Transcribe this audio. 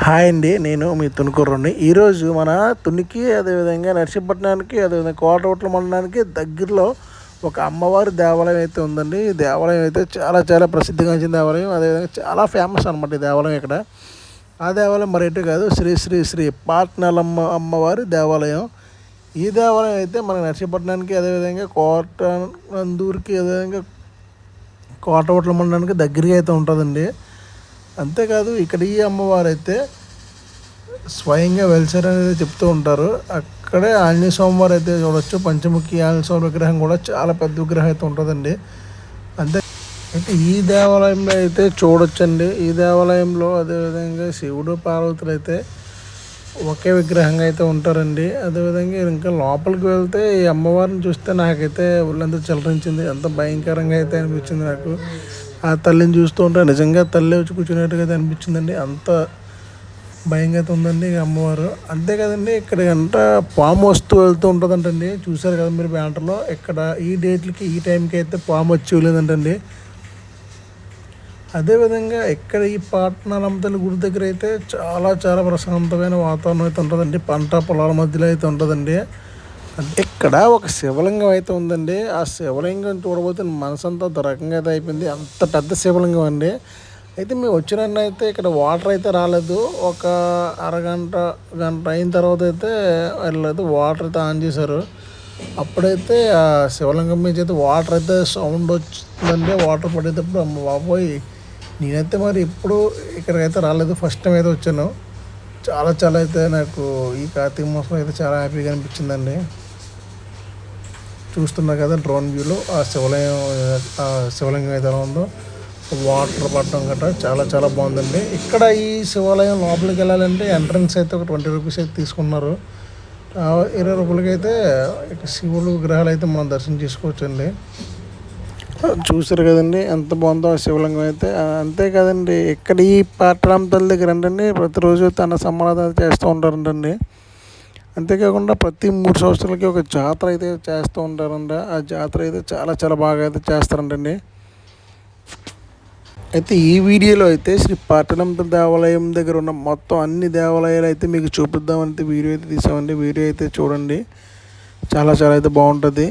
Hi అండి, నేను మీ తుణుకూరుని. ఈరోజు మన తునికి అదేవిధంగా నర్సీపట్నానికి అదేవిధంగా కోటవట్ల మండలానికి దగ్గరలో ఒక అమ్మవారి దేవాలయం అయితే ఉందండి. ఈ దేవాలయం అయితే చాలా చాలా ప్రసిద్ధిగాంచిన దేవాలయం, అదేవిధంగా చాలా ఫేమస్ అనమాట ఈ దేవాలయం. ఇక్కడ ఆ దేవాలయం మరేంటి కాదు, శ్రీ శ్రీ శ్రీ పాట్నాలమ్మ అమ్మవారి దేవాలయం. ఈ దేవాలయం అయితే మన నర్సీపట్నానికి అదేవిధంగా కోటనందూరుకి అదేవిధంగా కోటవట్ల మండలానికి దగ్గరగా అయితే ఉంటుందండి. అంతేకాదు ఇక్కడ ఈ అమ్మవారు అయితే స్వయంగా వెలిసారనేది చెప్తూ ఉంటారు. అక్కడే ఆంజనేయ స్వామివారు అయితే చూడవచ్చు. పంచముఖి ఆంజనేయ స్వామి విగ్రహం కూడా చాలా పెద్ద విగ్రహం అయితే ఉంటుందండి. అంతే అయితే ఈ దేవాలయంలో అయితే చూడొచ్చండి. ఈ దేవాలయంలో అదేవిధంగా శివుడు పార్వతులు అయితే ఒకే విగ్రహంగా అయితే ఉంటారండి. అదేవిధంగా ఇంకా లోపలికి వెళ్తే ఈ అమ్మవారిని చూస్తే నాకైతే ఒళ్ళంతా చిలరించింది. ఎంత భయంకరంగా అయితే అనిపించింది నాకు. ఆ తల్లిని చూస్తూ ఉంటే నిజంగా తల్లి వచ్చి కూర్చున్నట్టుగా అయితే అనిపించిందండి. అంత భయంగా అయితే ఉందండి అమ్మవారు. అంతే కదండి, ఇక్కడ గంట పాము వస్తూ వెళ్తూ ఉంటుందంటండి. చూసారు కదా మీరు బ్యానర్లో. ఇక్కడ ఈ డేట్లకి ఈ టైంకి అయితే పాము వచ్చి వెళ్ళేదంటండి. అదేవిధంగా ఇక్కడ ఈ పాట్నాలమ్మ తల్లి గుడి దగ్గర అయితే చాలా చాలా ప్రశాంతమైన వాతావరణం అయితే ఉంటుందండి. పంట పొలాల మధ్యలో అయితే ఉంటుందండి. ఇక్కడ ఒక శివలింగం అయితే ఉందండి. ఆ శివలింగం చూడబోతే మనసంతా ఒక రకంగా అయితే అయిపోయింది. అంత పెద్ద శివలింగం అండి. అయితే మేము వచ్చినట్టయితే ఇక్కడ వాటర్ అయితే రాలేదు. ఒక అరగంట గంట అయిన తర్వాత అయితే వెళ్ళలేదు. వాటర్ అయితే ఆన్ చేశారు. అప్పుడైతే ఆ శివలింగం మీద అయితే వాటర్ అయితే సౌండ్ వచ్చిందండి. వాటర్ పడేటప్పుడు అమ్మ బాబోయ్, నేనైతే మరి ఎప్పుడు ఇక్కడికైతే రాలేదు. ఫస్ట్ టైం అయితే వచ్చాను. చాలా చాలా అయితే నాకు ఈ కార్తీక మాసం అయితే చాలా హ్యాపీగా అనిపించిందండి. చూస్తున్నా కదా డ్రోన్ వ్యూలో ఆ శివలింగం అయితే ఎలా ఉందో, వాటర్ పడటం గట్రా చాలా చాలా బాగుందండి. ఇక్కడ ఈ శివాలయం లోపలికి వెళ్ళాలంటే ఎంట్రన్స్ అయితే ఒక 20 రూపీస్ అయితే తీసుకున్నారు. 20 రూపాయలకి అయితే శివుడు విగ్రహాలు అయితే మనం దర్శనం చేసుకోవచ్చండి. చూసారు కదండి ఎంత బాగుందో ఆ శివలింగం అయితే. అంతే కదండి, ఇక్కడ ఈ పట్టణం తల్లి దగ్గర ఏంటండి ప్రతిరోజు తన సమారాధన చేస్తూ ఉంటారంటండి. అంతేకాకుండా ప్రతి 3 సంవత్సరాలకి ఒక జాతర అయితే చేస్తూ ఉంటారంట. ఆ జాతర అయితే చాలా చాలా బాగా అయితే చేస్తారంటండి. అయితే ఈ వీడియోలో అయితే శ్రీ పట్టణంపల్లి దేవాలయం దగ్గర ఉన్న మొత్తం అన్ని దేవాలయాలు అయితే మీకు చూపిద్దామంటే వీడియో అయితే తీసామండి. వీడియో అయితే చూడండి, చాలా చాలా అయితే బాగుంటుంది.